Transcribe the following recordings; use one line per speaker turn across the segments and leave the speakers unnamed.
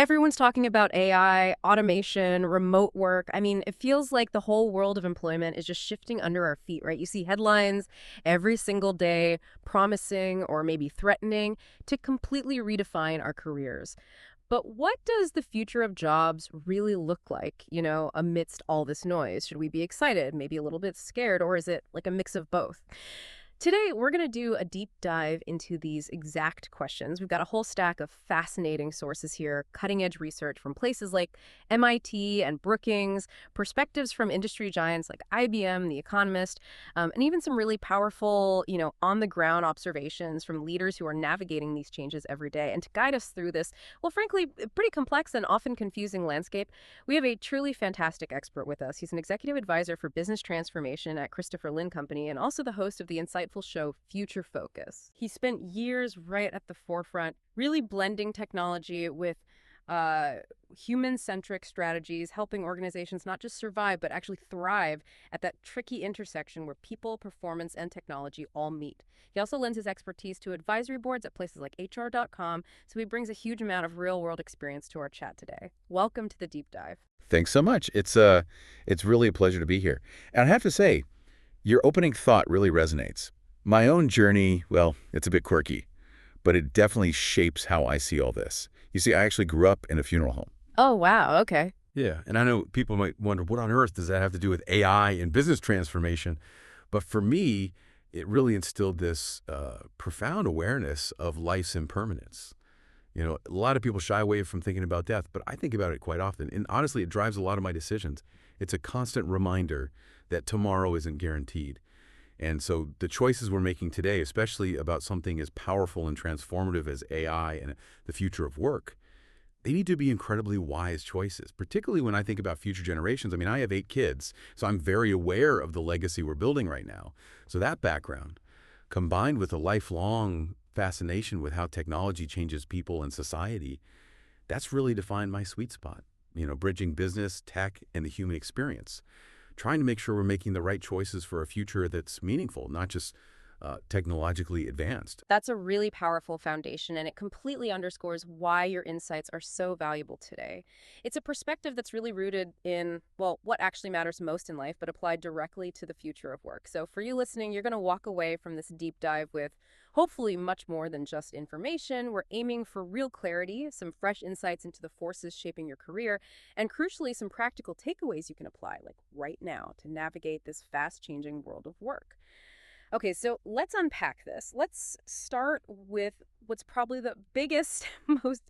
Everyone's talking about AI, automation, remote work. I mean, it feels like the whole world of employment is just shifting under our feet, right? You see headlines every single day promising or maybe threatening to completely redefine our careers. But what does the future of jobs really look like, amidst all this noise? Should we be excited, maybe a little bit scared, or is it like a mix of both? Today, we're going to do a deep dive into these exact questions. We've got a whole stack of fascinating sources here, cutting edge research from places like MIT and Brookings, perspectives from industry giants like IBM, The Economist, and even some really powerful, on the ground observations from leaders who are navigating these changes every day. And to guide us through this, well, frankly, pretty complex and often confusing landscape, we have a truly fantastic expert with us. He's an executive advisor for business transformation at Christopher Lynn Company and also the host of the insightful show Future Focus. He spent years right at the forefront, really blending technology with uh, human-centric strategies, helping organizations not just survive, but actually thrive at that tricky intersection where people, performance, and technology all meet. He also lends his expertise to advisory boards at places like HR.com, so he brings a huge amount of real-world experience to our chat today. Welcome to the Deep Dive.
Thanks so much. It's really a pleasure to be here. And I have to say, your opening thought really resonates. My own journey, well, it's a bit quirky, but it definitely shapes how I see all this. You see, I actually grew up in a funeral home.
Oh, wow. Okay.
Yeah, and I know people might wonder, what on earth does that have to do with AI and business transformation? But for me, it really instilled this profound awareness of life's impermanence. You know, a lot of people shy away from thinking about death, but I think about it quite often. And honestly, it drives a lot of my decisions. It's a constant reminder that tomorrow isn't guaranteed. And so the choices we're making today, especially about something as powerful and transformative as AI and the future of work, they need to be incredibly wise choices, particularly when I think about future generations. I mean, I have 8 kids, so I'm very aware of the legacy we're building right now. So that background, combined with a lifelong fascination with how technology changes people and society, that's really defined my sweet spot. You know, bridging business, tech, and the human experience. Trying to make sure we're making the right choices for a future that's meaningful, not just technologically advanced.
That's a really powerful foundation, and it completely underscores why your insights are so valuable today. It's a perspective that's really rooted in, well, what actually matters most in life, but applied directly to the future of work. So for you listening, you're going to walk away from this deep dive with hopefully much more than just information. We're aiming for real clarity, some fresh insights into the forces shaping your career, and crucially, some practical takeaways you can apply, like right now, to navigate this fast-changing world of work. Okay, so let's unpack this. Let's start with what's probably the biggest, most,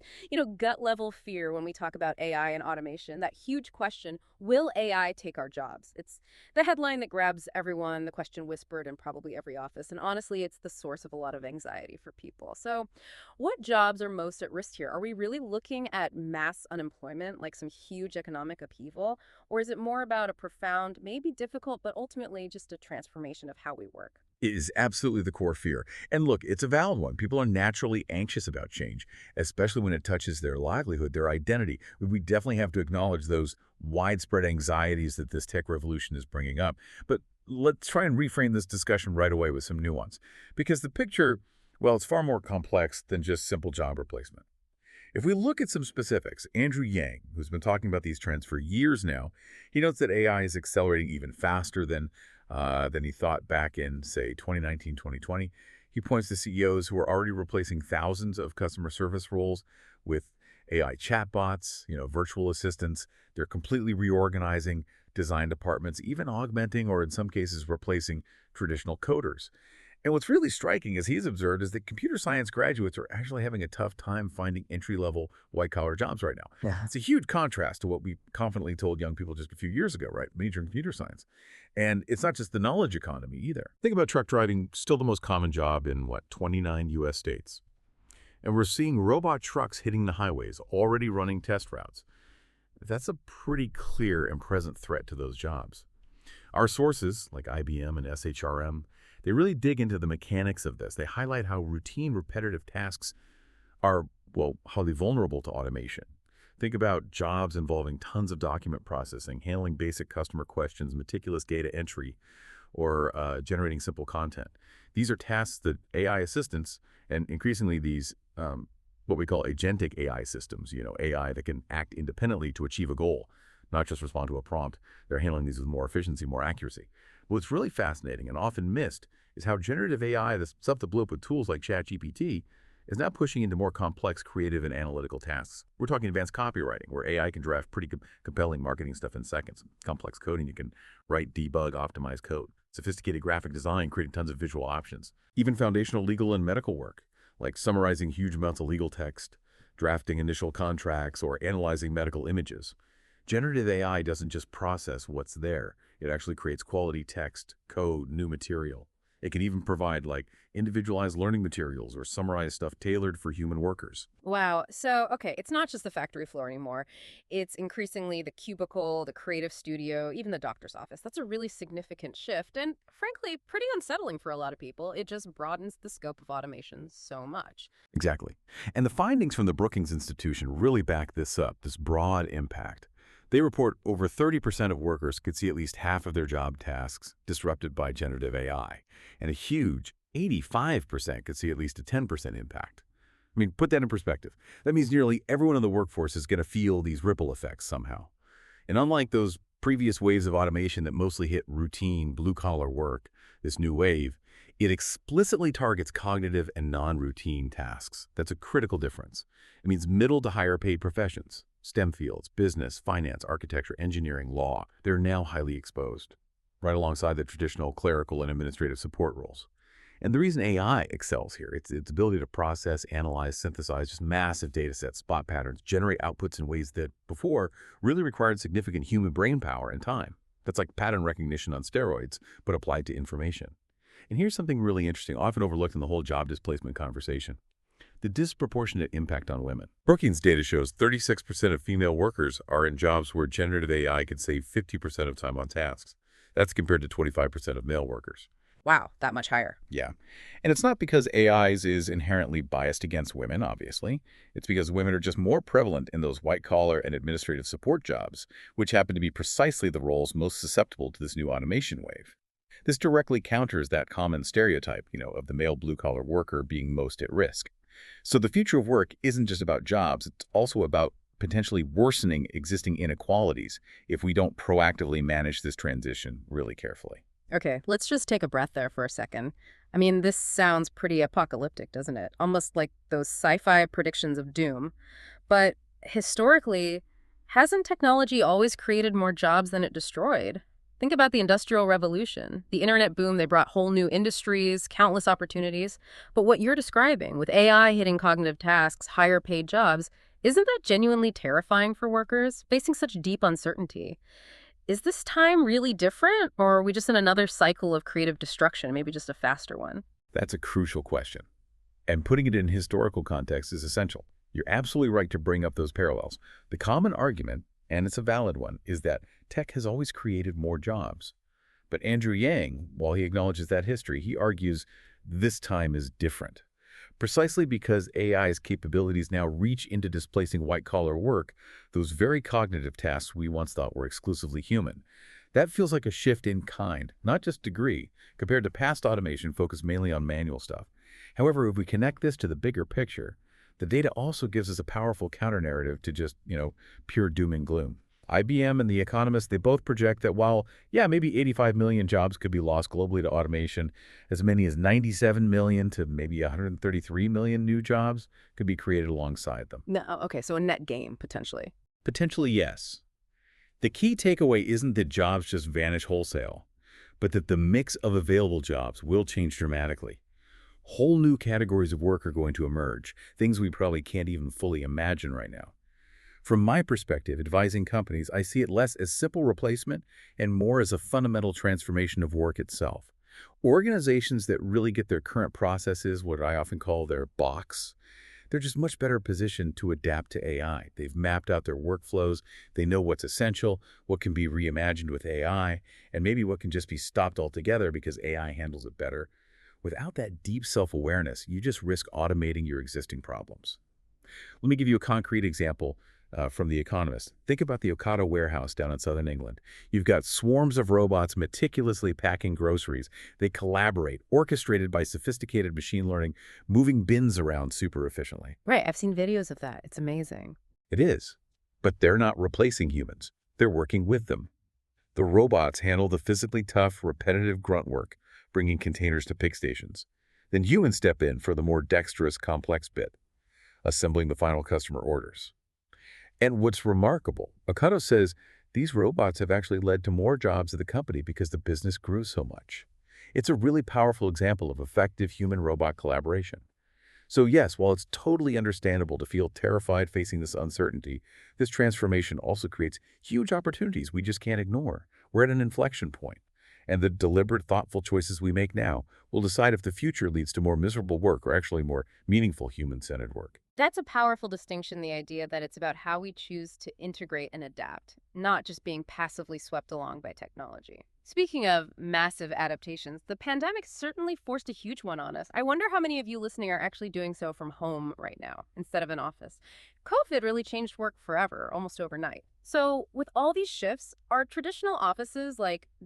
gut level fear when we talk about AI and automation. That huge question, will AI take our jobs? It's the headline that grabs everyone, the question whispered in probably every office. And honestly, it's the source of a lot of anxiety for people. So, what jobs are most at risk here? Are we really looking at mass unemployment, like some huge economic upheaval? Or is it more about a profound, maybe difficult, but ultimately just a transformation of how we work?
Is absolutely the core fear. And look, it's a valid one. People are naturally anxious about change, especially when it touches their livelihood, their identity. We definitely have to acknowledge those widespread anxieties that this tech revolution is bringing up. But let's try and reframe this discussion right away with some nuance. Because the picture, well, it's far more complex than just simple job replacement. If we look at some specifics, Andrew Yang, who's been talking about these trends for years now, he notes that AI is accelerating even faster than he thought back in, say, 2019, 2020. He points to CEOs who are already replacing thousands of customer service roles with AI chatbots, virtual assistants. They're completely reorganizing design departments, even augmenting or in some cases replacing traditional coders. And what's really striking, as he's observed, is that computer science graduates are actually having a tough time finding entry-level white-collar jobs right now.
Yeah.
It's a huge contrast to what we confidently told young people just a few years ago, right? Major in computer science. And it's not just the knowledge economy either.
Think about truck driving, still the most common job in, 29 U.S. states. And we're seeing robot trucks hitting the highways, already running test routes. That's a pretty clear and present threat to those jobs. Our sources, like IBM and SHRM, they really dig into the mechanics of this. They highlight how routine, repetitive tasks are, well, highly vulnerable to automation. Think about jobs involving tons of document processing, handling basic customer questions, meticulous data entry, or generating simple content. These are tasks that AI assistants, and increasingly these
what we call agentic AI systems, AI that can act independently to achieve a goal, not just respond to a prompt. They're handling these with more efficiency, more accuracy. What's really fascinating and often missed is how generative AI, the stuff that blew up with tools like ChatGPT, is now pushing into more complex creative and analytical tasks. We're talking advanced copywriting, where AI can draft pretty compelling marketing stuff in seconds. Complex coding, you can write, debug, optimize code. Sophisticated graphic design, creating tons of visual options. Even foundational legal and medical work, like summarizing huge amounts of legal text, drafting initial contracts, or analyzing medical images. Generative AI doesn't just process what's there. It actually creates quality text, code, new material. It can even provide individualized learning materials or summarize stuff tailored for human workers.
Wow. So, okay, it's not just the factory floor anymore. It's increasingly the cubicle, the creative studio, even the doctor's office. That's a really significant shift and, frankly, pretty unsettling for a lot of people. It just broadens the scope of automation so much.
Exactly. And the findings from the Brookings Institution really back this up, this broad impact. They report over 30% of workers could see at least half of their job tasks disrupted by generative AI, and a huge 85% could see at least a 10% impact. I mean, put that in perspective. That means nearly everyone in the workforce is going to feel these ripple effects somehow. And unlike those previous waves of automation that mostly hit routine, blue-collar work, this new wave, it explicitly targets cognitive and non-routine tasks. That's a critical difference. It means middle to higher paid professions. STEM fields, business, finance, architecture, engineering, law, they're now highly exposed, right alongside the traditional clerical and administrative support roles. And the reason AI excels here, it's its ability to process, analyze, synthesize just massive data sets, spot patterns, generate outputs in ways that before really required significant human brain power and time. That's like pattern recognition on steroids, but applied to information. And here's something really interesting, often overlooked in the whole job displacement conversation: the disproportionate impact on women. Brookings data shows 36% of female workers are in jobs where generative AI could save 50% of time on tasks. That's compared to 25% of male workers.
Wow, that much higher.
Yeah. And it's not because AIs is inherently biased against women, obviously. It's because women are just more prevalent in those white-collar and administrative support jobs, which happen to be precisely the roles most susceptible to this new automation wave. This directly counters that common stereotype, of the male blue-collar worker being most at risk. So the future of work isn't just about jobs, it's also about potentially worsening existing inequalities if we don't proactively manage this transition really carefully.
Okay, let's just take a breath there for a second. I mean, this sounds pretty apocalyptic, doesn't it? Almost like those sci-fi predictions of doom. But historically, hasn't technology always created more jobs than it destroyed? Think about the Industrial Revolution. The internet boom, they brought whole new industries, countless opportunities. But what you're describing, with AI hitting cognitive tasks, higher paid jobs, isn't that genuinely terrifying for workers, facing such deep uncertainty? Is this time really different, or are we just in another cycle of creative destruction, maybe just a faster one?
That's a crucial question. And putting it in historical context is essential. You're absolutely right to bring up those parallels. The common argument, and it's a valid one, is that tech has always created more jobs. But Andrew Yang, while he acknowledges that history, he argues this time is different. Precisely because AI's capabilities now reach into displacing white-collar work, those very cognitive tasks we once thought were exclusively human. That feels like a shift in kind, not just degree, compared to past automation focused mainly on manual stuff. However, if we connect this to the bigger picture, the data also gives us a powerful counter-narrative to just, pure doom and gloom. IBM and The Economist, they both project that while, maybe 85 million jobs could be lost globally to automation, as many as 97 million to maybe 133 million new jobs could be created alongside them.
No, okay, so a net gain, potentially.
Potentially, yes. The key takeaway isn't that jobs just vanish wholesale, but that the mix of available jobs will change dramatically. Whole new categories of work are going to emerge, things we probably can't even fully imagine right now. From my perspective, advising companies, I see it less as simple replacement and more as a fundamental transformation of work itself. Organizations that really get their current processes, what I often call their box, they're just much better positioned to adapt to AI. They've mapped out their workflows, they know what's essential, what can be reimagined with AI, and maybe what can just be stopped altogether because AI handles it better. Without that deep self-awareness, you just risk automating your existing problems. Let me give you a concrete example from The Economist. Think about the Ocado warehouse down in southern England. You've got swarms of robots meticulously packing groceries. They collaborate, orchestrated by sophisticated machine learning, moving bins around super efficiently.
Right, I've seen videos of that. It's amazing.
It is. But they're not replacing humans. They're working with them. The robots handle the physically tough, repetitive grunt work, bringing containers to pick stations. Then humans step in for the more dexterous, complex bit, assembling the final customer orders. And what's remarkable, Ocado says these robots have actually led to more jobs at the company because the business grew so much. It's a really powerful example of effective human-robot collaboration. So yes, while it's totally understandable to feel terrified facing this uncertainty, this transformation also creates huge opportunities we just can't ignore. We're at an inflection point, and the deliberate, thoughtful choices we make now will decide if the future leads to more miserable work or actually more meaningful human-centered work.
That's a powerful distinction, the idea that it's about how we choose to integrate and adapt, not just being passively swept along by technology. Speaking of massive adaptations, the pandemic certainly forced a huge one on us. I wonder how many of you listening are actually doing so from home right now instead of an office. COVID really changed work forever, almost overnight. So with all these shifts, are traditional offices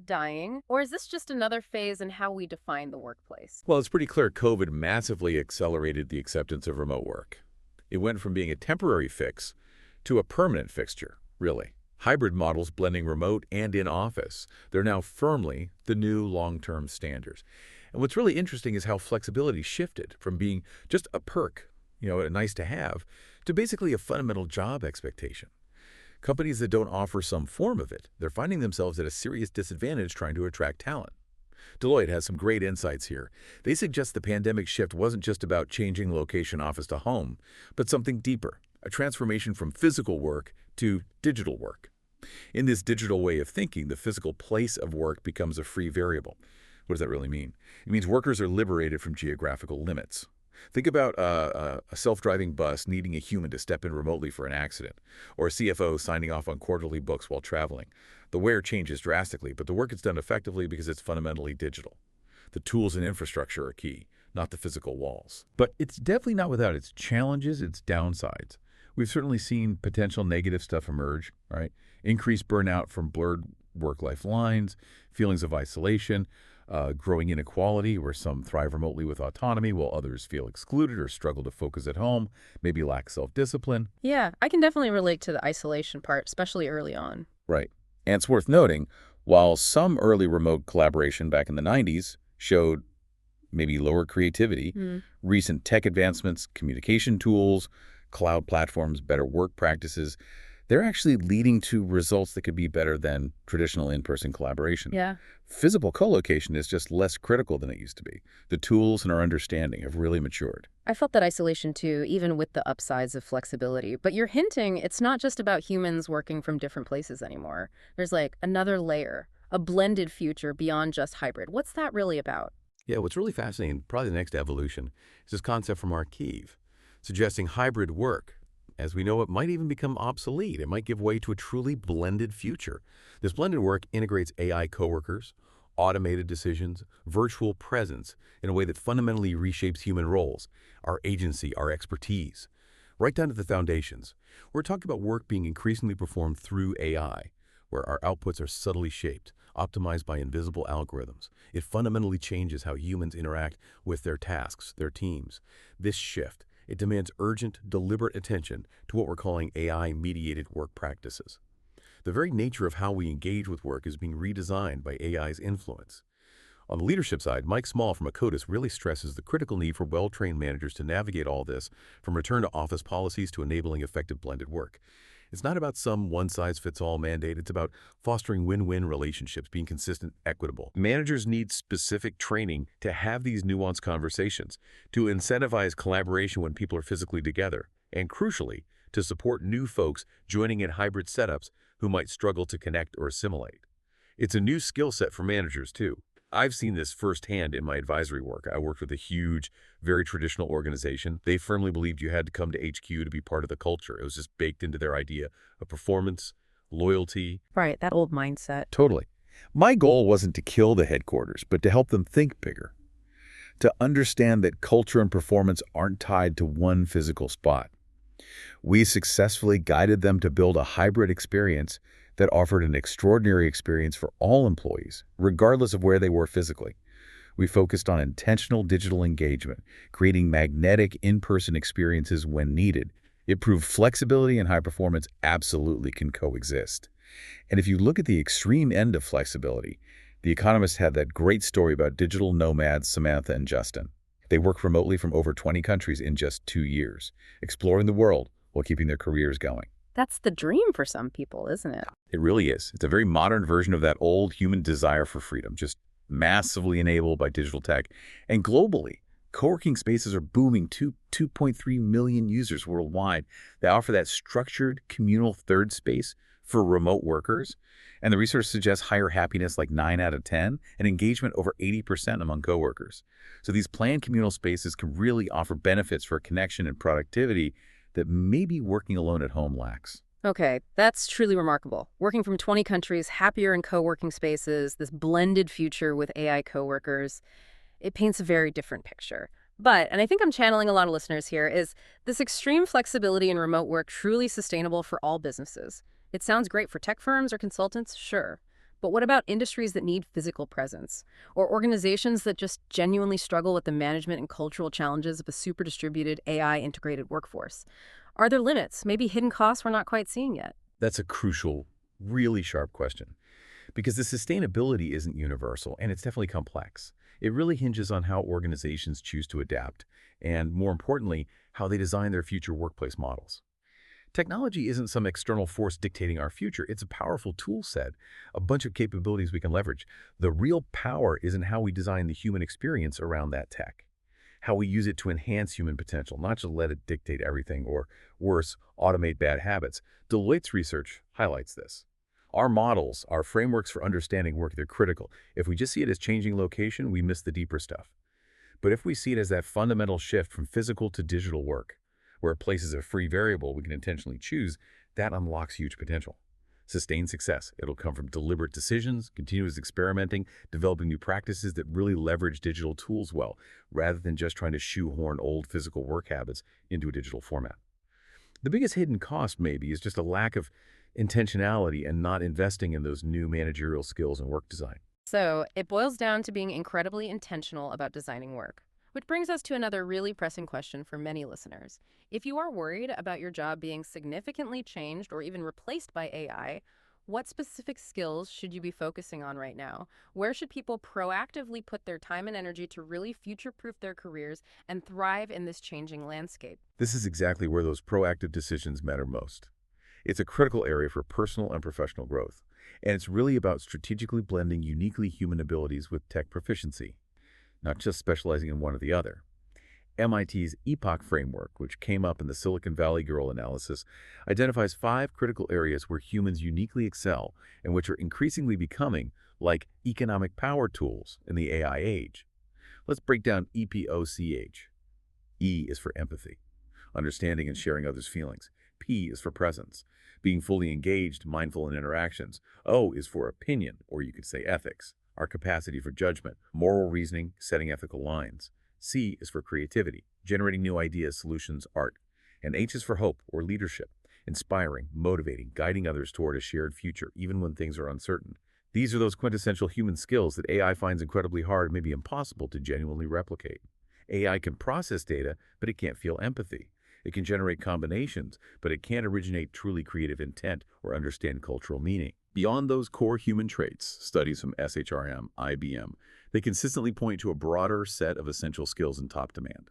dying, or is this just another phase in how we define the workplace?
Well, it's pretty clear COVID massively accelerated the acceptance of remote work. It went from being a temporary fix to a permanent fixture, really. Hybrid models blending remote and in-office, they're now firmly the new long-term standards. And what's really interesting is how flexibility shifted from being just a perk, a nice to have, to basically a fundamental job expectation. Companies that don't offer some form of it, they're finding themselves at a serious disadvantage trying to attract talent. Deloitte has some great insights here. They suggest the pandemic shift wasn't just about changing location office to home, but something deeper, a transformation from physical work to digital work. In this digital way of thinking, the physical place of work becomes a free variable. What does that really mean? It means workers are liberated from geographical limits. Think about a self-driving bus needing a human to step in remotely for an accident, or a CFO signing off on quarterly books while traveling. The where changes drastically, but the work is done effectively because it's fundamentally digital. The tools and infrastructure are key, not the physical walls. But it's definitely not without its challenges, its downsides. We've certainly seen potential negative stuff emerge, right? Increased burnout from blurred work-life lines, feelings of isolation, growing inequality where some thrive remotely with autonomy while others feel excluded or struggle to focus at home, maybe lack self-discipline.
Yeah, I can definitely relate to the isolation part, especially early on.
Right. And it's worth noting, while some early remote collaboration back in the 90s showed maybe lower creativity, recent tech advancements, communication tools, cloud platforms, better work practices, they're actually leading to results that could be better than traditional in-person collaboration.
Yeah.
Physical co-location is just less critical than it used to be. The tools and our understanding have really matured.
I felt that isolation too, even with the upsides of flexibility. But you're hinting it's not just about humans working from different places anymore. There's another layer, a blended future beyond just hybrid. What's that really about?
Yeah, what's really fascinating, probably the next evolution, is this concept from Arkiv, suggesting hybrid work, as we know, it might even become obsolete. It might give way to a truly blended future. This blended work integrates AI coworkers, automated decisions, virtual presence in a way that fundamentally reshapes human roles, our agency, our expertise, right down to the foundations. We're talking about work being increasingly performed through AI, where our outputs are subtly shaped, optimized by invisible algorithms. It fundamentally changes how humans interact with their tasks, their teams. This shift, it demands urgent, deliberate attention to what we're calling AI-mediated work practices. The very nature of how we engage with work is being redesigned by AI's influence. On the leadership side, Mike Small from Acodus really stresses the critical need for well-trained managers to navigate all this, from return-to-office policies to enabling effective blended work. It's not about some one-size-fits-all mandate. It's about fostering win-win relationships, being consistent, equitable. Managers need specific training to have these nuanced conversations, to incentivize collaboration when people are physically together, and crucially, to support new folks joining in hybrid setups who might struggle to connect or assimilate. It's a new skill set for managers, too. I've seen this firsthand in my advisory work. I worked with a huge, very traditional organization. They firmly believed you had to come to HQ to be part of the culture. It was just baked into their idea of performance, loyalty.
Right, that old mindset.
Totally. My goal wasn't to kill the headquarters, but to help them think bigger, to understand that culture and performance aren't tied to one physical spot. We successfully guided them to build a hybrid experience that offered an extraordinary experience for all employees, regardless of where they were physically. We focused on intentional digital engagement, creating magnetic in-person experiences when needed. It proved flexibility and high performance absolutely can coexist. And if you look at the extreme end of flexibility, The Economist had that great story about digital nomads Samantha and Justin. They work remotely from over 20 countries in just 2 years, exploring the world while keeping their careers going.
That's the dream for some people, isn't it?
It really is. It's a very modern version of that old human desire for freedom, just massively enabled by digital tech. And globally, co-working spaces are booming. 2.3 million users worldwide. They offer that structured communal third space for remote workers. And the research suggests higher happiness like 9 out of 10 and engagement over 80% among coworkers. So these planned communal spaces can really offer benefits for connection and productivity that maybe working alone at home lacks.
Okay, that's truly remarkable. Working from 20 countries, happier in co-working spaces, this blended future with AI coworkers, it paints a very different picture. But, and I think I'm channeling a lot of listeners here, is this extreme flexibility in remote work truly sustainable for all businesses? It sounds great for tech firms or consultants, sure. But what about industries that need physical presence? Or organizations that just genuinely struggle with the management and cultural challenges of a super distributed AI-integrated workforce? Are there limits, maybe hidden costs we're not quite seeing yet?
That's a crucial, really sharp question. Because the sustainability isn't universal, and it's definitely complex. It really hinges on how organizations choose to adapt, and more importantly, how they design their future workplace models. Technology isn't some external force dictating our future. It's a powerful tool set, a bunch of capabilities we can leverage. The real power is in how we design the human experience around that tech, how we use it to enhance human potential, not just let it dictate everything or, worse, automate bad habits. Deloitte's research highlights this. Our models, our frameworks for understanding work, they're critical. If we just see it as changing location, we miss the deeper stuff. But if we see it as that fundamental shift from physical to digital work, where a place is a free variable we can intentionally choose, that unlocks huge potential. Sustained success. It'll come from deliberate decisions, continuous experimenting, developing new practices that really leverage digital tools well, rather than just trying to shoehorn old physical work habits into a digital format. The biggest hidden cost, maybe, is just a lack of intentionality and not investing in those new managerial skills and work design.
So it boils down to being incredibly intentional about designing work. Which brings us to another really pressing question for many listeners. If you are worried about your job being significantly changed or even replaced by AI, what specific skills should you be focusing on right now? Where should people proactively put their time and energy to really future-proof their careers and thrive in this changing landscape?
This is exactly where those proactive decisions matter most. It's a critical area for personal and professional growth, and it's really about strategically blending uniquely human abilities with tech proficiency, not just specializing in one or the other. MIT's EPOC framework, which came up in the Silicon Valley Girl analysis, identifies 5 critical areas where humans uniquely excel and which are increasingly becoming like economic power tools in the AI age. Let's break down EPOCH. E is for empathy, understanding and sharing others' feelings. P is for presence, being fully engaged, mindful in interactions. O is for opinion, or you could say ethics, our capacity for judgment, moral reasoning, setting ethical lines. C is for creativity, generating new ideas, solutions, art. And H is for hope, or leadership, inspiring, motivating, guiding others toward a shared future, even when things are uncertain. These are those quintessential human skills that AI finds incredibly hard, maybe impossible, to genuinely replicate. AI can process data, but it can't feel empathy. It can generate combinations, but it can't originate truly creative intent or understand cultural meaning. Beyond those core human traits, studies from SHRM, IBM, they consistently point to a broader set of essential skills in top demand.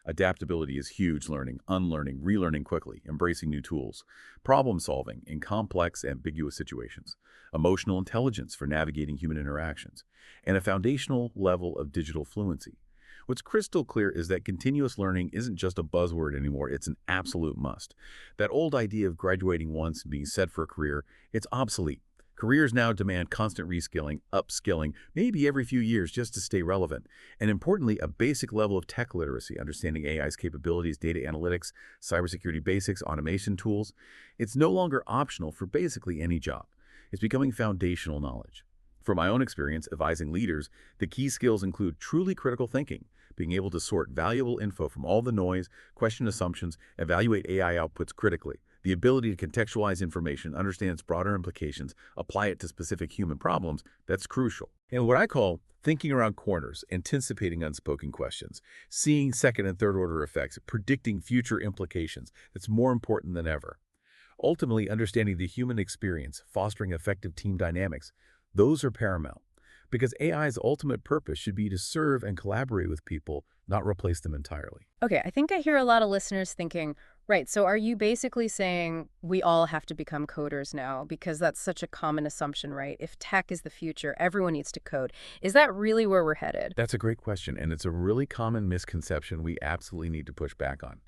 Adaptability is huge: learning, unlearning, relearning quickly, embracing new tools, problem solving in complex, ambiguous situations, emotional intelligence for navigating human interactions, and a foundational level of digital fluency. What's crystal clear is that continuous learning isn't just a buzzword anymore, it's an absolute must. That old idea of graduating once and being set for a career, it's obsolete. Careers now demand constant reskilling, upskilling, maybe every few years just to stay relevant. And importantly, a basic level of tech literacy, understanding AI's capabilities, data analytics, cybersecurity basics, automation tools. It's no longer optional for basically any job. It's becoming foundational knowledge. From my own experience advising leaders, the key skills include truly critical thinking, being able to sort valuable info from all the noise, question assumptions, evaluate AI outputs critically. The ability to contextualize information, understand its broader implications, apply it to specific human problems, that's crucial. And what I call thinking around corners, anticipating unspoken questions, seeing second and third order effects, predicting future implications, that's more important than ever. Ultimately, understanding the human experience, fostering effective team dynamics, those are paramount. Because AI's ultimate purpose should be to serve and collaborate with people, not replace them entirely.
Okay, I think I hear a lot of listeners thinking, right, so are you basically saying we all have to become coders now? Because that's such a common assumption, right? If tech is the future, everyone needs to code. Is that really where we're headed?
That's a great question, and it's a really common misconception we absolutely need to push back on.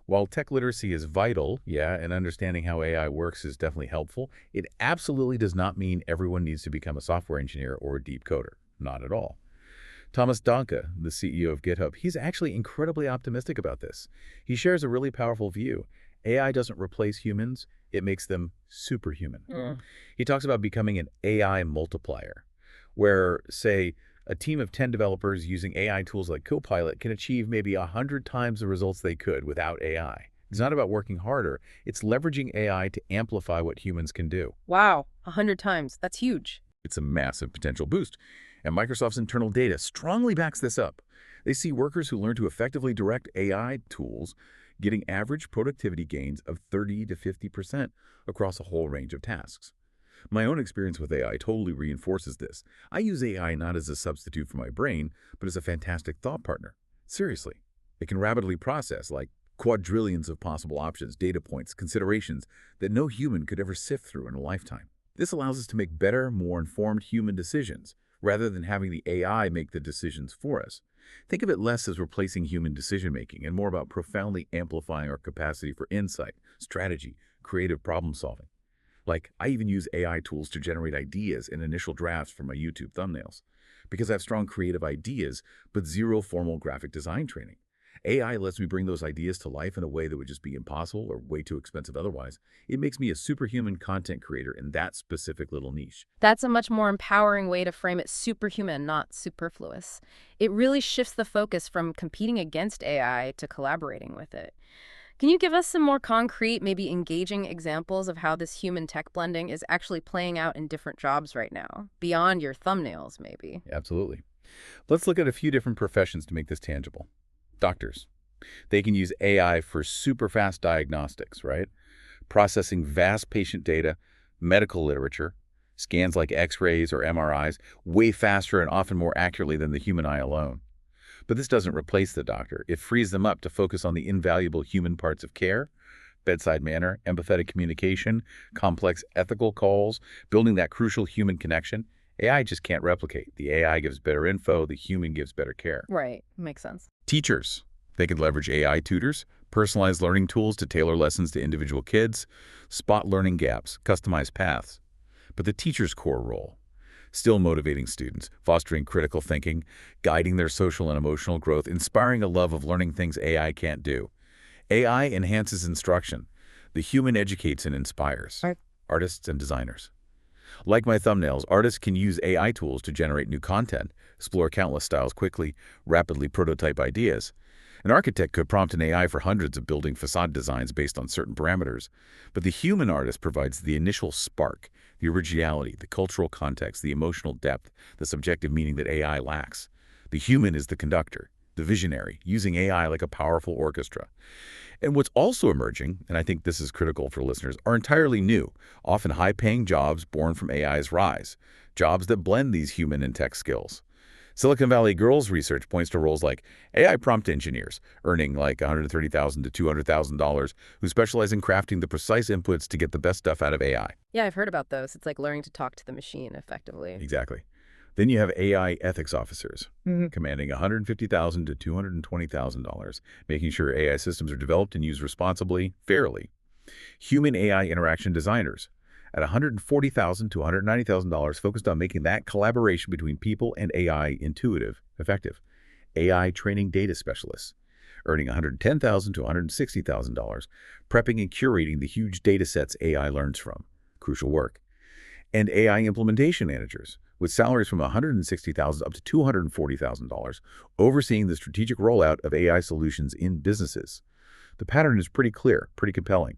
While tech literacy is vital, and understanding how AI works is definitely helpful, it absolutely does not mean everyone needs to become a software engineer or a deep coder. Not at all. Thomas Dohmke, the CEO of GitHub, he's actually incredibly optimistic about this. He shares a really powerful view. AI doesn't replace humans, it makes them superhuman. He talks about becoming an AI multiplier, where, say, a team of 10 developers using AI tools like Copilot can achieve maybe 100 times the results they could without AI. It's not about working harder, it's leveraging AI to amplify what humans can do.
Wow, 100 times. That's huge.
It's a massive potential boost. And Microsoft's internal data strongly backs this up. They see workers who learn to effectively direct AI tools getting average productivity gains of 30 to 50% across a whole range of tasks. My own experience with AI totally reinforces this. I use AI not as a substitute for my brain, but as a fantastic thought partner. Seriously. It can rapidly process, like, quadrillions of possible options, data points, considerations that no human could ever sift through in a lifetime. This allows us to make better, more informed human decisions, rather than having the AI make the decisions for us. Think of it less as replacing human decision-making and more about profoundly amplifying our capacity for insight, strategy, creative problem-solving. Like, I even use AI tools to generate ideas and initial drafts for my YouTube thumbnails, because I have strong creative ideas, but zero formal graphic design training. AI lets me bring those ideas to life in a way that would just be impossible or way too expensive otherwise. It makes me a superhuman content creator in that specific little niche.
That's a much more empowering way to frame it: superhuman, not superfluous. It really shifts the focus from competing against AI to collaborating with it. Can you give us some more concrete, maybe engaging examples of how this human-tech blending is actually playing out in different jobs right now, beyond your thumbnails, maybe?
Absolutely. Let's look at a few different professions to make this tangible. Doctors. They can use AI for super fast diagnostics, right? Processing vast patient data, medical literature, scans like X-rays or MRIs, way faster and often more accurately than the human eye alone. But this doesn't replace the doctor. It frees them up to focus on the invaluable human parts of care: bedside manner, empathetic communication, complex ethical calls, building that crucial human connection. AI just can't replicate. The AI gives better info, the human gives better care.
Right. Makes sense.
Teachers. They can leverage AI tutors, personalized learning tools to tailor lessons to individual kids, spot learning gaps, customize paths. But the teacher's core role, still motivating students, fostering critical thinking, guiding their social and emotional growth, inspiring a love of learning things AI can't do. AI enhances instruction. The human educates and inspires.
Right.
Artists and designers. Like my thumbnails, artists can use AI tools to generate new content, explore countless styles quickly, rapidly prototype ideas. An architect could prompt an AI for hundreds of building facade designs based on certain parameters, but the human artist provides the initial spark, the originality, the cultural context, the emotional depth, the subjective meaning that AI lacks. The human is the conductor, the visionary, using AI like a powerful orchestra. And what's also emerging, and I think this is critical for listeners, are entirely new, often high-paying jobs born from AI's rise, jobs that blend these human and tech skills. Silicon Valley Girls research points to roles like AI prompt engineers, earning like $130,000 to $200,000, who specialize in crafting the precise inputs to get the best stuff out of AI.
Yeah, I've heard about those. It's like learning to talk to the machine effectively.
Exactly. Then you have AI ethics officers, commanding $150,000 to $220,000, making sure AI systems are developed and used responsibly, fairly. Human AI interaction designers, at $140,000 to $190,000, focused on making that collaboration between people and AI intuitive, effective. AI training data specialists, earning $110,000 to $160,000, prepping and curating the huge data sets AI learns from. Crucial work. And AI implementation managers, with salaries from $160,000 up to $240,000, overseeing the strategic rollout of AI solutions in businesses. The pattern is pretty clear, pretty compelling.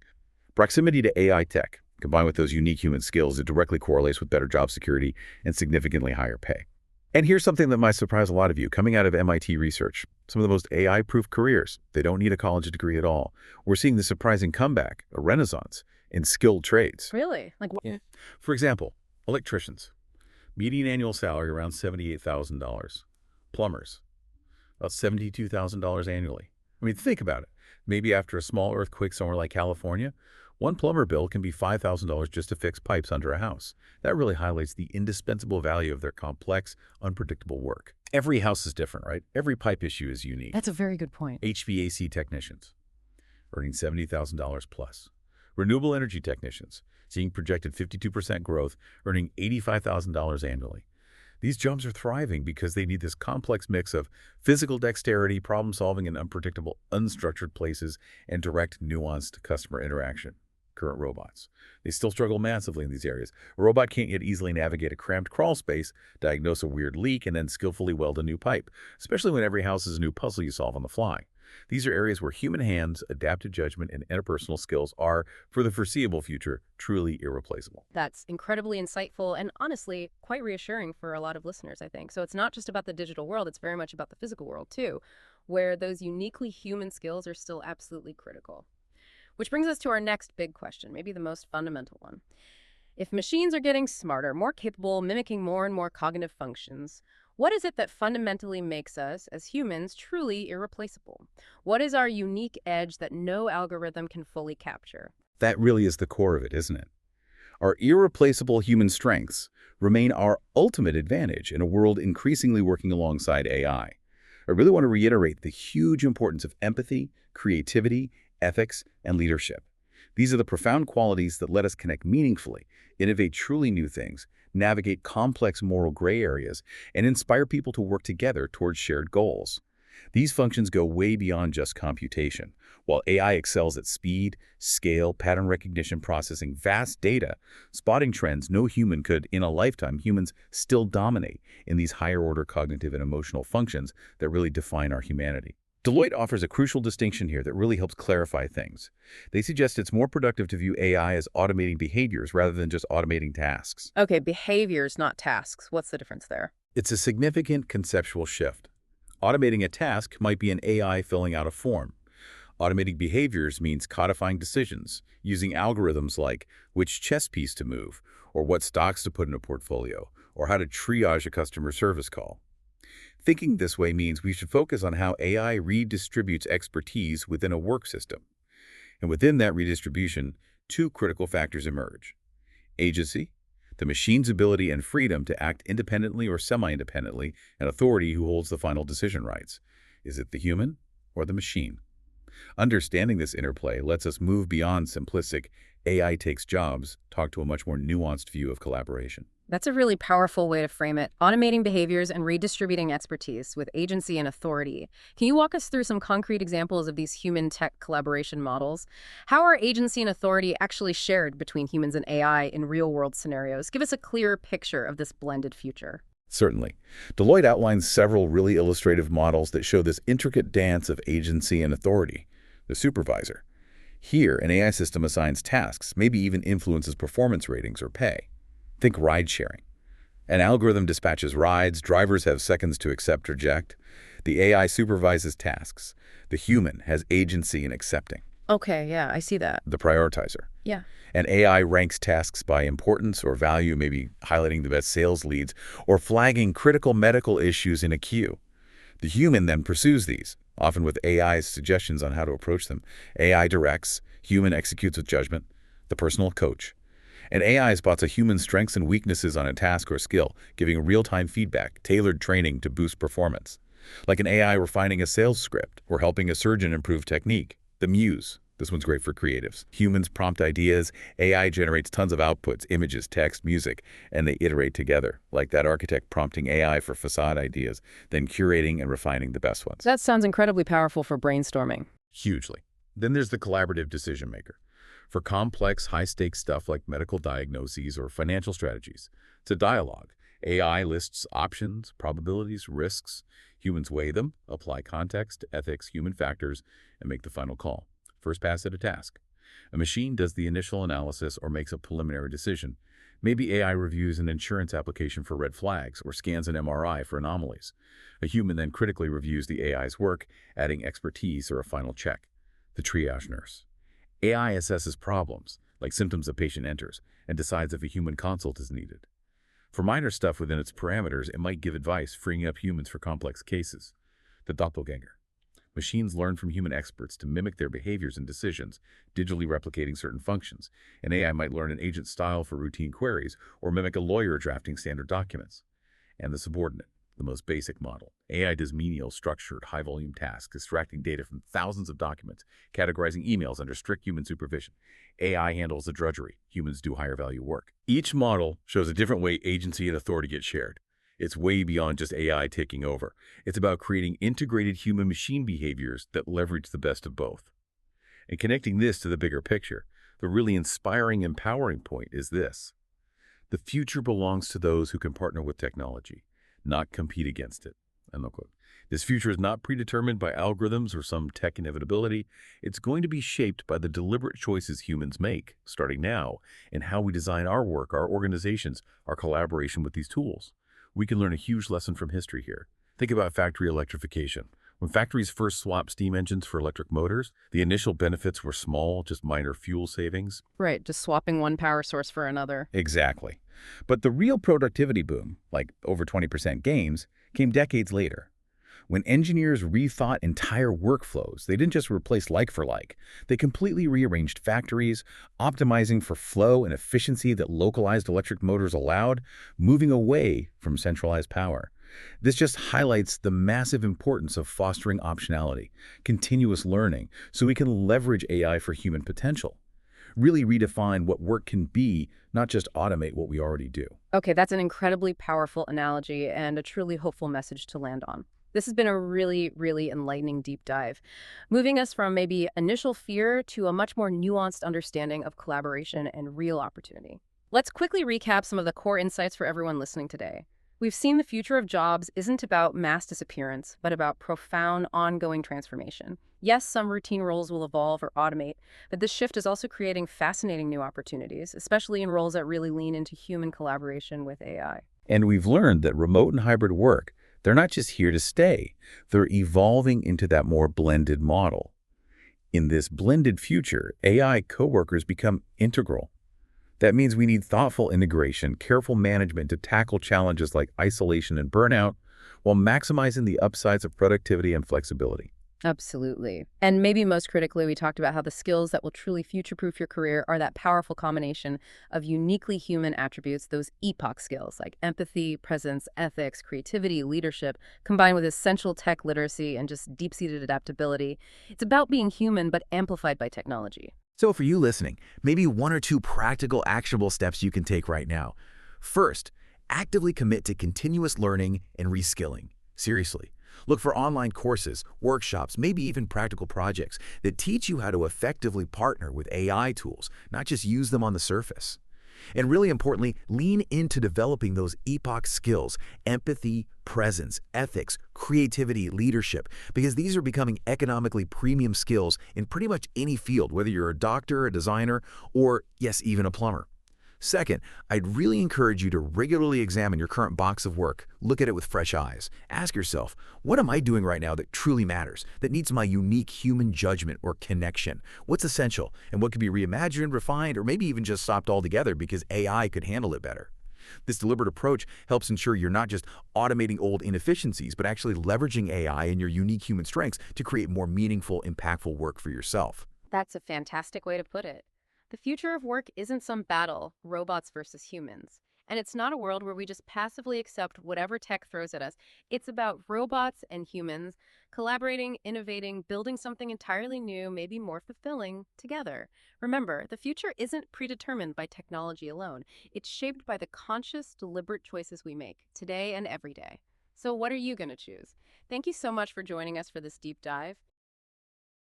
Proximity to AI tech, combined with those unique human skills, it directly correlates with better job security and significantly higher pay. And here's something that might surprise a lot of you. Coming out of MIT research, some of the most AI-proof careers, they don't need a college degree at all. We're seeing the surprising comeback, a renaissance, in skilled trades.
Really? Like,
Yeah. For example, electricians. Median annual salary around $78,000. Plumbers, about $72,000 annually. I mean, think about it. Maybe after a small earthquake somewhere like California, one plumber bill can be $5,000 just to fix pipes under a house. That really highlights the indispensable value of their complex, unpredictable work. Every house is different, right? Every pipe issue is unique.
that's a very good point.
HVAC technicians, earning $70,000 plus. Renewable energy technicians, seeing projected 52% growth, earning $85,000 annually. These jobs are thriving because they need this complex mix of physical dexterity, problem-solving in unpredictable, unstructured places, and direct, nuanced customer interaction. Current robots. They still struggle massively in these areas. A robot can't yet easily navigate a cramped crawl space, diagnose a weird leak, and then skillfully weld a new pipe, especially when every house is a new puzzle you solve on the fly. These are areas where human hands, adaptive judgment, and interpersonal skills are, for the foreseeable future, truly irreplaceable.
That's incredibly insightful and honestly quite reassuring for a lot of listeners, I think. So it's not just about the digital world, it's very much about the physical world too, where those uniquely human skills are still absolutely critical. Which brings us to our next big question, maybe the most fundamental one. If machines are getting smarter, more capable, mimicking more and more cognitive functions, what is it that fundamentally makes us, as humans, truly irreplaceable? What is our unique edge that no algorithm can fully capture?
That really is the core of it, isn't it? Our irreplaceable human strengths remain our ultimate advantage in a world increasingly working alongside AI. I really want to reiterate the huge importance of empathy, creativity, ethics, and leadership. These are the profound qualities that let us connect meaningfully, innovate truly new things, navigate complex moral gray areas, and inspire people to work together towards shared goals. These functions go way beyond just computation. While AI excels at speed, scale, pattern recognition, processing vast data, spotting trends no human could in a lifetime, humans still dominate in these higher-order cognitive and emotional functions that really define our humanity. Deloitte offers a crucial distinction here that really helps clarify things. They suggest it's more productive to view AI as automating behaviors rather than just automating tasks.
Okay, behaviors, not tasks. What's the difference there?
It's a significant conceptual shift. Automating a task might be an AI filling out a form. Automating behaviors means codifying decisions, using algorithms like which chess piece to move, or what stocks to put in a portfolio, or how to triage a customer service call. Thinking this way means we should focus on how AI redistributes expertise within a work system. And within that redistribution, two critical factors emerge. Agency, the machine's ability and freedom to act independently or semi-independently, and authority who holds the final decision rights. Is it the human or the machine? Understanding this interplay lets us move beyond simplistic AI takes jobs, talk to a much more nuanced view of collaboration.
That's a really powerful way to frame it. Automating behaviors and redistributing expertise with agency and authority. Can you walk us through some concrete examples of these human-tech collaboration models? How are agency and authority actually shared between humans and AI in real-world scenarios? Give us a clearer picture of this blended future.
Certainly. Deloitte outlines several really illustrative models that show this intricate dance of agency and authority. The supervisor. Here, an AI system assigns tasks, maybe even influences performance ratings or pay. Think ride-sharing. An algorithm dispatches rides, drivers have seconds to accept or reject. The AI supervises tasks. The human has agency in accepting.
Okay, yeah, I see that.
The prioritizer.
Yeah.
And AI ranks tasks by importance or value, maybe highlighting the best sales leads, or flagging critical medical issues in a queue. The human then pursues these, often with AI's suggestions on how to approach them. AI directs, human executes with judgment, the personal coach. And AI spots a human's strengths and weaknesses on a task or skill, giving real-time feedback, tailored training to boost performance. Like an AI refining a sales script or helping a surgeon improve technique. The muse. This one's great for creatives. Humans prompt ideas, AI generates tons of outputs, images, text, music, and they iterate together, like that architect prompting AI for facade ideas, then curating and refining the best ones.
That sounds incredibly powerful for brainstorming.
Hugely. Then there's the collaborative decision maker. For complex, high-stakes stuff like medical diagnoses or financial strategies, it's a dialogue. AI lists options, probabilities, risks. Humans weigh them, apply context, ethics, human factors, and make the final call. First pass at a task. A machine does the initial analysis or makes a preliminary decision. Maybe AI reviews an insurance application for red flags or scans an MRI for anomalies. A human then critically reviews the AI's work, adding expertise or a final check. The triage nurse. AI assesses problems, like symptoms a patient enters, and decides if a human consult is needed. For minor stuff within its parameters, it might give advice, freeing up humans for complex cases. The doppelganger. Machines learn from human experts to mimic their behaviors and decisions, digitally replicating certain functions. An AI might learn an agent style for routine queries or mimic a lawyer drafting standard documents. And the subordinate, the most basic model. AI does menial, structured, high-volume tasks, extracting data from thousands of documents, categorizing emails under strict human supervision. AI handles the drudgery. Humans do higher-value work. Each model shows a different way agency and authority get shared. It's way beyond just AI taking over. It's about creating integrated human-machine behaviors that leverage the best of both. And connecting this to the bigger picture, the really inspiring, empowering point is this. The future belongs to those who can partner with technology, not compete against it. End quote. This future is not predetermined by algorithms or some tech inevitability. It's going to be shaped by the deliberate choices humans make, starting now, in how we design our work, our organizations, our collaboration with these tools. We can learn a huge lesson from history here. Think about factory electrification. When factories first swapped steam engines for electric motors, the initial benefits were small, just minor fuel savings.
Right, just swapping one power source for another.
Exactly. But the real productivity boom, like over 20% gains, came decades later. When engineers rethought entire workflows, they didn't just replace like for like. They completely rearranged factories, optimizing for flow and efficiency that localized electric motors allowed, moving away from centralized power. This just highlights the massive importance of fostering optionality, continuous learning, so we can leverage AI for human potential. Really redefine what work can be, not just automate what we already do.
Okay, that's an incredibly powerful analogy and a truly hopeful message to land on. This has been a really, really enlightening deep dive, moving us from maybe initial fear to a much more nuanced understanding of collaboration and real opportunity. Let's quickly recap some of the core insights for everyone listening today. We've seen the future of jobs isn't about mass disappearance, but about profound, ongoing transformation. Yes, some routine roles will evolve or automate, but this shift is also creating fascinating new opportunities, especially in roles that really lean into human collaboration with AI.
And we've learned that remote and hybrid work, they're not just here to stay. They're evolving into that more blended model. In this blended future, AI coworkers become integral. That means we need thoughtful integration, careful management to tackle challenges like isolation and burnout, while maximizing the upsides of productivity and flexibility.
Absolutely. And maybe most critically, we talked about how the skills that will truly future-proof your career are that powerful combination of uniquely human attributes, those epoch skills like empathy, presence, ethics, creativity, leadership, combined with essential tech literacy and just deep-seated adaptability. It's about being human, but amplified by technology.
So for you listening, maybe one or two practical, actionable steps you can take right now. First, actively commit to continuous learning and reskilling. Seriously. Look for online courses, workshops, maybe even practical projects that teach you how to effectively partner with AI tools, not just use them on the surface. And really importantly, lean into developing those epoch skills, empathy, presence, ethics, creativity, leadership, because these are becoming economically premium skills in pretty much any field, whether you're a doctor, a designer, or, yes, even a plumber. Second, I'd really encourage you to regularly examine your current box of work. Look at it with fresh eyes. Ask yourself, what am I doing right now that truly matters, that needs my unique human judgment or connection? What's essential, and what could be reimagined, refined, or maybe even just stopped altogether because AI could handle it better? This deliberate approach helps ensure you're not just automating old inefficiencies, but actually leveraging AI and your unique human strengths to create more meaningful, impactful work for yourself.
That's a fantastic way to put it. The future of work isn't some battle, robots versus humans. And it's not a world where we just passively accept whatever tech throws at us. It's about robots and humans collaborating, innovating, building something entirely new, maybe more fulfilling, together. Remember, the future isn't predetermined by technology alone. It's shaped by the conscious, deliberate choices we make, today and every day. So what are you going to choose? Thank you so much for joining us for this deep dive.